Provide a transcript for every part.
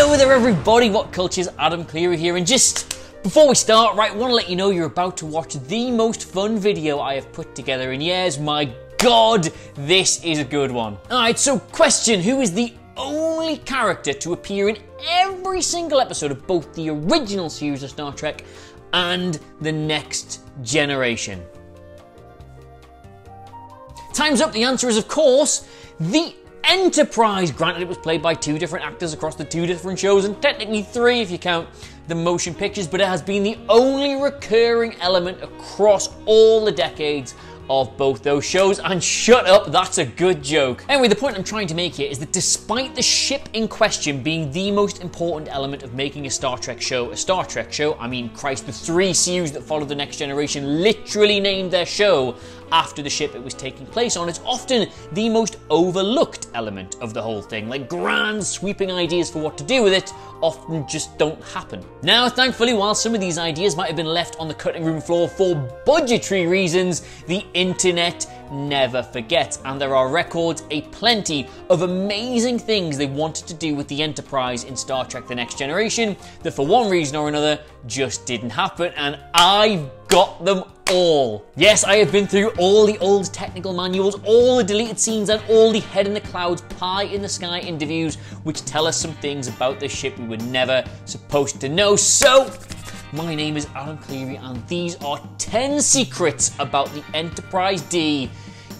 Hello there everybody, what culture's Adam Cleary here, and just before we start, right, I want to let you know you're about to watch the most fun video I have put together in years. My god, this is a good one. Alright, so question, who is the only character to appear in every single episode of both the original series of Star Trek and the Next Generation? Time's up, the answer is of course, the Enterprise. Granted, it was played by two different actors across the two different shows, and technically three if you count the motion pictures, but it has been the only recurring element across all the decades of both those shows. And shut up, that's a good joke. Anyway, the point I'm trying to make here is that despite the ship in question being the most important element of making a Star Trek show, I mean, Christ, the three series that followed the Next Generation literally named their show after the ship it was taking place on, it's often the most overlooked element of the whole thing. Like, grand sweeping ideas for what to do with it often just don't happen. Now, thankfully, while some of these ideas might have been left on the cutting room floor for budgetary reasons, the internet never forgets, and there are records aplenty of amazing things they wanted to do with the Enterprise in Star Trek The Next Generation that for one reason or another just didn't happen, and I've got them all. Yes, I have been through all the old technical manuals, all the deleted scenes, and all the head in the clouds, pie in the sky interviews which tell us some things about the ship we were never supposed to know. So, my name is Adam Cleary, and these are 10 secrets about the Enterprise D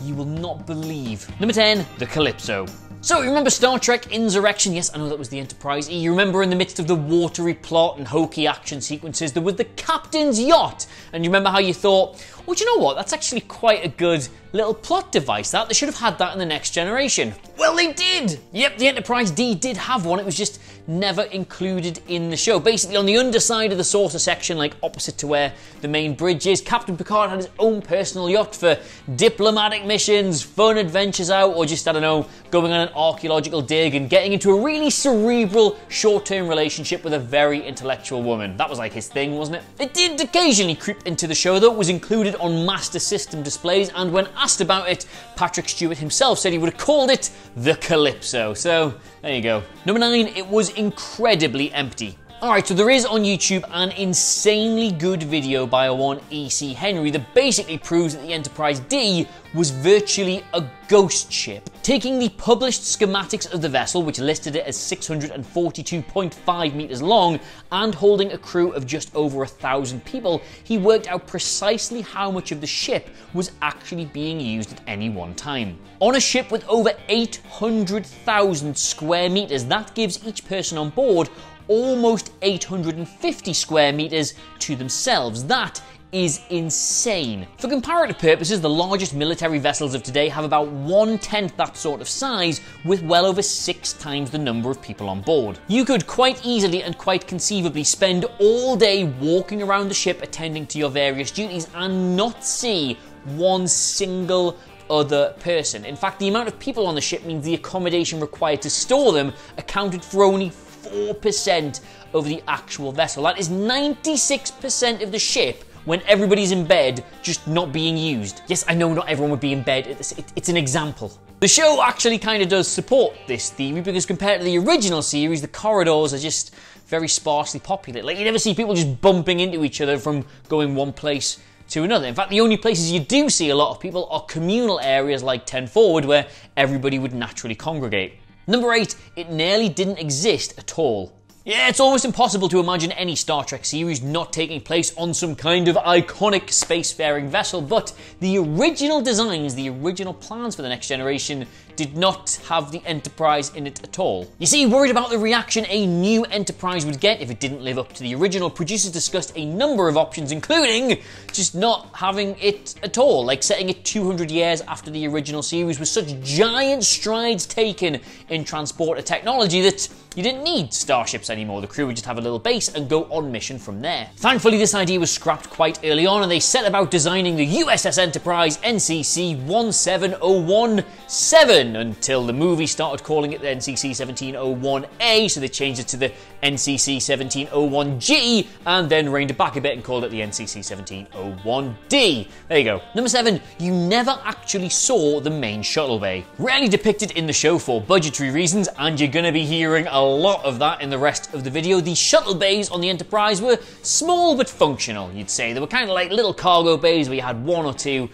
you will not believe. Number 10, the Calypso. So, you remember Star Trek Insurrection? Yes, I know that was the Enterprise E. You remember in the midst of the watery plot and hokey action sequences, there was the captain's yacht. And you remember how you thought, well, do you know what? That's actually quite a good little plot device, that. They should have had that in the Next Generation. Well, they did! Yep, the Enterprise D did have one. It was just never included in the show. Basically, on the underside of the saucer section, like opposite to where the main bridge is, Captain Picard had his own personal yacht for diplomatic missions, fun adventures out, or just, I don't know, going on an archaeological dig and getting into a really cerebral, short-term relationship with a very intellectual woman. That was like his thing, wasn't it? It did occasionally creep into the show, though. It was included on Master System displays, and when asked about it, Patrick Stewart himself said he would have called it the Calypso. So, there you go. Number 9, it was incredibly empty. Alright, so there is on YouTube an insanely good video by a one E.C. Henry that basically proves that the Enterprise D was virtually a ghost ship. Taking the published schematics of the vessel, which listed it as 642.5 meters long, and holding a crew of just over 1,000 people, he worked out precisely how much of the ship was actually being used at any one time. On a ship with over 800,000 square meters, that gives each person on board almost 850 square meters to themselves. That is insane. For comparative purposes, the largest military vessels of today have about 1/10 that sort of size, with well over 6 times the number of people on board. You could quite easily and quite conceivably spend all day walking around the ship attending to your various duties and not see one single other person. In fact, the amount of people on the ship means the accommodation required to store them accounted for only 4% of the actual vessel. That is 96% of the ship when everybody's in bed, just not being used. Yes, I know not everyone would be in bed. It's an example. The show actually kind of does support this theory, because compared to the original series, the corridors are just very sparsely populated. Like, you never see people just bumping into each other from going one place to another. In fact, the only places you do see a lot of people are communal areas like 10 Forward, where everybody would naturally congregate. Number 8, it nearly didn't exist at all. Yeah, it's almost impossible to imagine any Star Trek series not taking place on some kind of iconic spacefaring vessel, but the original designs, the original plans for the Next Generation did not have the Enterprise in it at all. You see, worried about the reaction a new Enterprise would get if it didn't live up to the original, producers discussed a number of options, including just not having it at all, like setting it 200 years after the original series, with such giant strides taken in transporter technology that you didn't need starships anymore. The crew would just have a little base and go on mission from there. Thankfully, this idea was scrapped quite early on, and they set about designing the USS Enterprise NCC 17017 NC-17-01 until the movie started calling it the NCC-17-01A, so they changed it to the NCC-17-01G, and then reined it back a bit and called it the NCC-17-01D. There you go. Number 7, you never actually saw the main shuttle bay. Rarely depicted in the show for budgetary reasons, and you're going to be hearing a lot of that in the rest of the video. The shuttle bays on the Enterprise were small but functional, you'd say. They were kind of like little cargo bays where you had one or two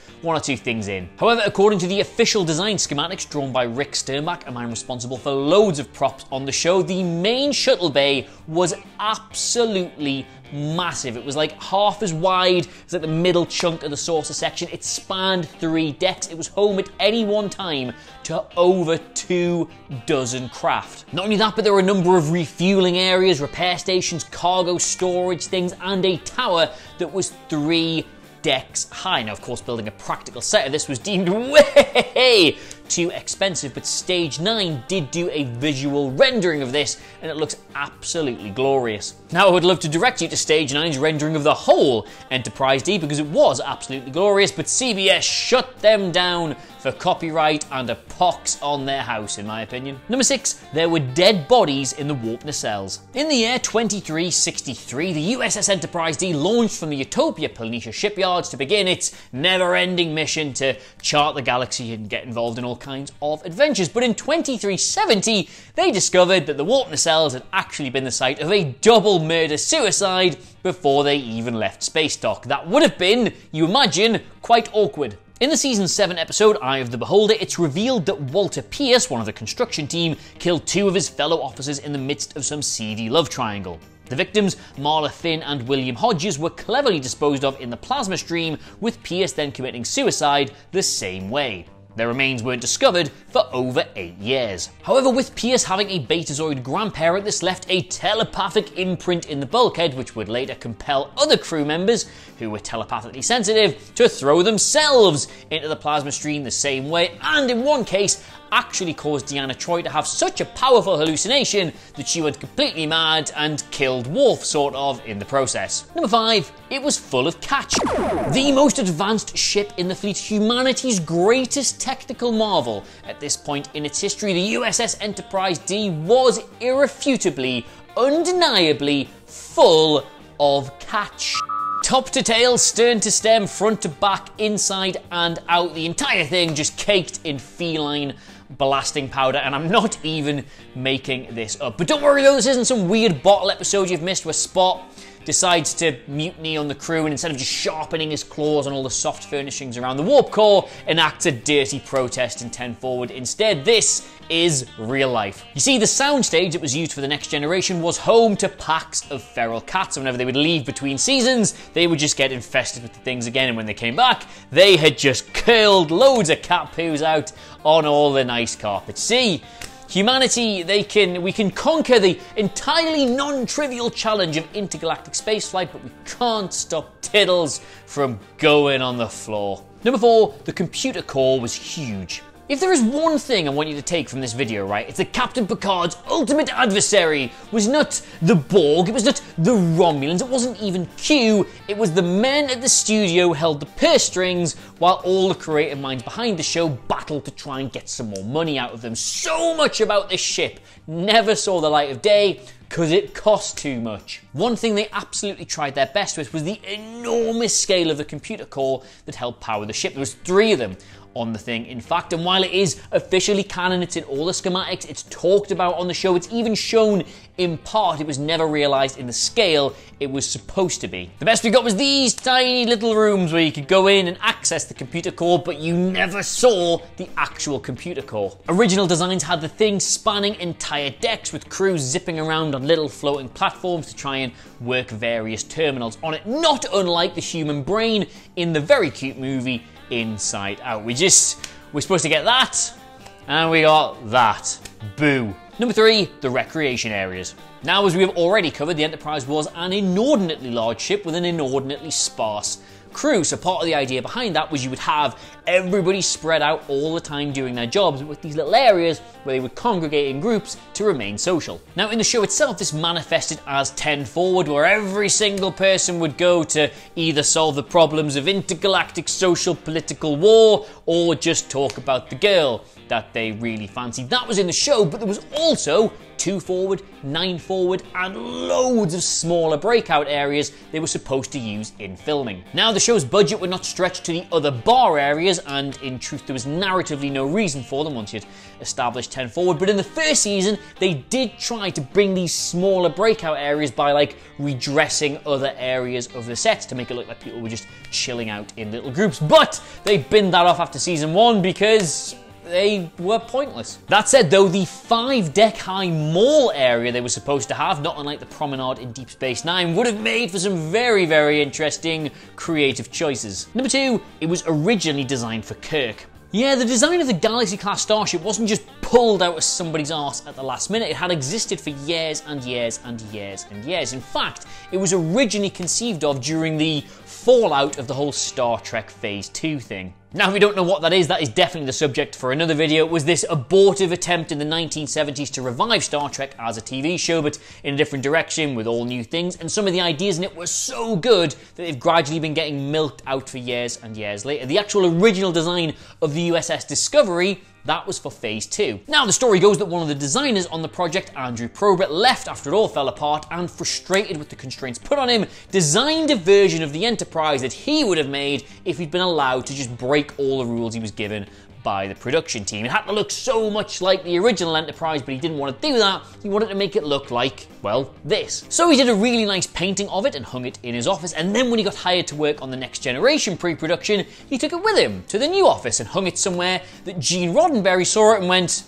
things in. However, according to the official design schematics drawn by Rick Sternbach, a man responsible for loads of props on the show, the main shuttle bay was absolutely massive. It was like half as wide as like the middle chunk of the saucer section. It spanned 3 decks. It was home at any one time to over 24 craft. Not only that, but there were a number of refueling areas, repair stations, cargo storage things, and a tower that was 3 decks high. Now, of course, building a practical set of this was deemed way too expensive, but Stage 9 did do a visual rendering of this, and it looks absolutely glorious. Now, I would love to direct you to Stage 9's rendering of the whole Enterprise D, because it was absolutely glorious, but CBS shut them down for copyright and a pox on their house, in my opinion. Number 6, there were dead bodies in the Warpnacelles. In the year 2363, the USS Enterprise D launched from the Utopia Planitia shipyards to begin its never-ending mission to chart the galaxy and get involved in all kinds of adventures. But in 2370, they discovered that the Warpnacelles had actually been the site of a double murder-suicide before they even left space dock. That would have been, you imagine, quite awkward. In the Season 7 episode, Eye of the Beholder, it's revealed that Walter Pierce, one of the construction team, killed 2 of his fellow officers in the midst of some seedy love triangle. The victims, Marla Finn and William Hodges, were cleverly disposed of in the plasma stream, with Pierce then committing suicide the same way. Their remains weren't discovered for over 8 years. However, with Pierce having a Betazoid grandparent, this left a telepathic imprint in the bulkhead, which would later compel other crew members, who were telepathically sensitive, to throw themselves into the plasma stream the same way, and in one case, actually caused Deanna Troi to have such a powerful hallucination that she went completely mad and killed Worf, sort of, in the process. Number 5, it was full of catch. The most advanced ship in the fleet, humanity's greatest technical marvel at this point in its history, the USS Enterprise D was irrefutably, undeniably full of catch. Top to tail, stern to stem, front to back, inside and out, the entire thing just caked in feline blasting powder, and I'm not even making this up. But don't worry though, this isn't some weird bottle episode you've missed where Spot decides to mutiny on the crew, and instead of just sharpening his claws on all the soft furnishings around the warp core, enacts a dirty protest in 10 Forward. Instead, this is real life. You see, the soundstage that was used for The Next Generation was home to packs of feral cats, and whenever they would leave between seasons, they would just get infested with the things again, and when they came back, they had just curled loads of cat poos out on all the nice carpets. See? Humanity, we can conquer the entirely non-trivial challenge of intergalactic spaceflight, but we can't stop Tiddles from going on the floor. Number 4, the computer core was huge. If there is one thing I want you to take from this video, right, it's that Captain Picard's ultimate adversary was not the Borg, it was not the Romulans, it wasn't even Q, it was the men at the studio who held the purse strings while all the creative minds behind the show battled to try and get some more money out of them. So much about this ship never saw the light of day because it cost too much. One thing they absolutely tried their best with was the enormous scale of the computer core that helped power the ship. There was 3 of them on the thing, in fact, and while it is officially canon, it's in all the schematics, it's talked about on the show, it's even shown in part, it was never realized in the scale it was supposed to be. The best we got was these tiny little rooms where you could go in and access the computer core, but you never saw the actual computer core. Original designs had the thing spanning entire decks, with crews zipping around on little floating platforms to try and work various terminals on it, not unlike the human brain in the very cute movie Inside Out. We're supposed to get that, and we got that. Boo. Number 3, the recreation areas. Now, as we have already covered, the Enterprise was an inordinately large ship with an inordinately sparse crew, so part of the idea behind that was you would have everybody spread out all the time doing their jobs, with these little areas where they would congregate in groups to remain social. Now, in the show itself, this manifested as 10 Forward, where every single person would go to either solve the problems of intergalactic social political war or just talk about the girl that they really fancied. That was in the show, but there was also 2 Forward, 9 Forward, and loads of smaller breakout areas they were supposed to use in filming. Now, the show's budget would not stretch to the other bar areas, and in truth, there was narratively no reason for them once you'd established 10 Forward, but in the first season, they did try to bring these smaller breakout areas by, like, redressing other areas of the sets to make it look like people were just chilling out in little groups, but they binned that off after season 1 because they were pointless. That said, though, the 5-deck high mall area they were supposed to have, not unlike the promenade in Deep Space Nine, would have made for some very, very interesting creative choices. Number 2, it was originally designed for Kirk. Yeah, the design of the Galaxy-class starship wasn't just pulled out of somebody's arse at the last minute. It had existed for years and years and years and years. In fact, it was originally conceived of during the fallout of the whole Star Trek Phase 2 thing. Now, if you don't know what that is definitely the subject for another video. It was this abortive attempt in the 1970s to revive Star Trek as a TV show, but in a different direction with all new things, and some of the ideas in it were so good that they've gradually been getting milked out for years and years later. The actual original design of the USS Discovery, that was for Phase 2. Now, the story goes that one of the designers on the project, Andrew Probert, left after it all fell apart and, frustrated with the constraints put on him, designed a version of the Enterprise that he would have made if he'd been allowed to just break all the rules he was given by the production team. It had to look so much like the original Enterprise, but he didn't want to do that. He wanted to make it look like, well, this. So he did a really nice painting of it and hung it in his office, and then when he got hired to work on the Next Generation pre-production, he took it with him to the new office and hung it somewhere that Gene Roddenberry saw it and went,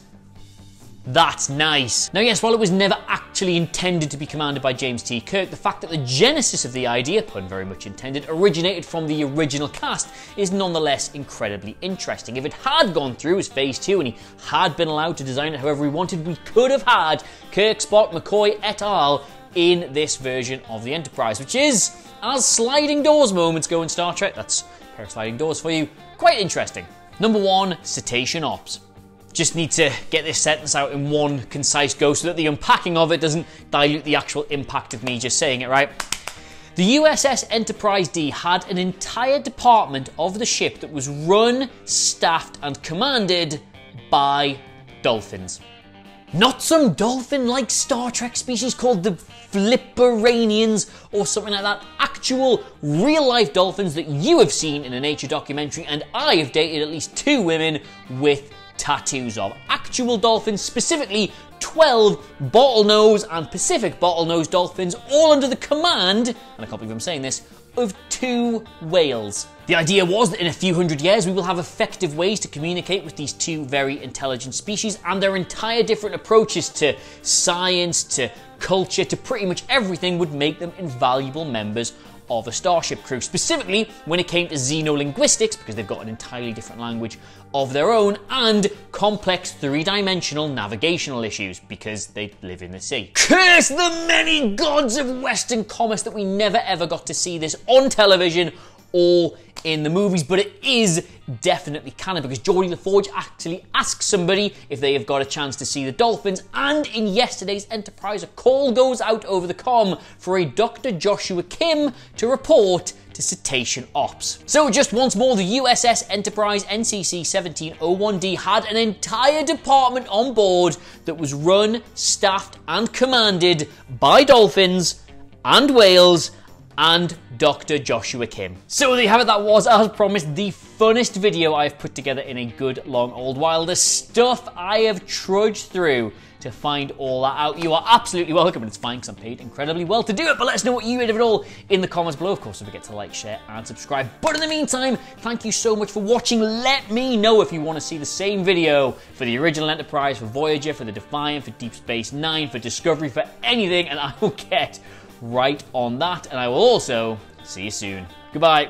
"That's nice." Now, yes, while it was never actually intended to be commanded by James T. Kirk, the fact that the genesis of the idea, pun very much intended, originated from the original cast is nonetheless incredibly interesting. If it had gone through as Phase 2 and he had been allowed to design it however he wanted, we could have had Kirk, Spock, McCoy et al. In this version of the Enterprise, which is, as sliding doors moments go in Star Trek, that's a pair of sliding doors for you, quite interesting. Number 1, Cetacean Ops. Just need to get this sentence out in one concise go so that the unpacking of it doesn't dilute the actual impact of me just saying it, right? The USS Enterprise D had an entire department of the ship that was run, staffed, and commanded by dolphins. Not some dolphin-like Star Trek species called the Flipperanians or something like that. Actual, real-life dolphins that you have seen in a nature documentary, and I have dated at least 2 women with tattoos of. Actual dolphins, specifically 12 bottlenose and Pacific bottlenose dolphins, all under the command, and I can't believe I'm saying this, of 2 whales. The idea was that in a few hundred years we will have effective ways to communicate with these 2 very intelligent species, and their entire different approaches to science, to culture, to pretty much everything would make them invaluable members of a starship crew, specifically when it came to xenolinguistics, because they've got an entirely different language of their own, and complex 3-dimensional navigational issues, because they live in the sea. Curse the many gods of Western commerce that we never ever got to see this on television or in the movies, but it is definitely canon because Geordie LaForge actually asks somebody if they have got a chance to see the dolphins, and in yesterday's Enterprise a call goes out over the comm for a Dr. Joshua Kim to report to Cetacean Ops. So just once more, the USS Enterprise NCC 1701D had an entire department on board that was run, staffed and commanded by dolphins and whales and Dr. Joshua Kim. So there you have it, that was, as promised, the funnest video I've put together in a good long old while. The stuff I have trudged through to find all that out. You are absolutely welcome, and it's fine because I'm paid incredibly well to do it, but let us know what you made of it all in the comments below. Of course, don't forget to like, share, and subscribe. But in the meantime, thank you so much for watching. Let me know if you want to see the same video for the original Enterprise, for Voyager, for the Defiant, for Deep Space Nine, for Discovery, for anything, and I will get right on that, and I will also see you soon. Goodbye.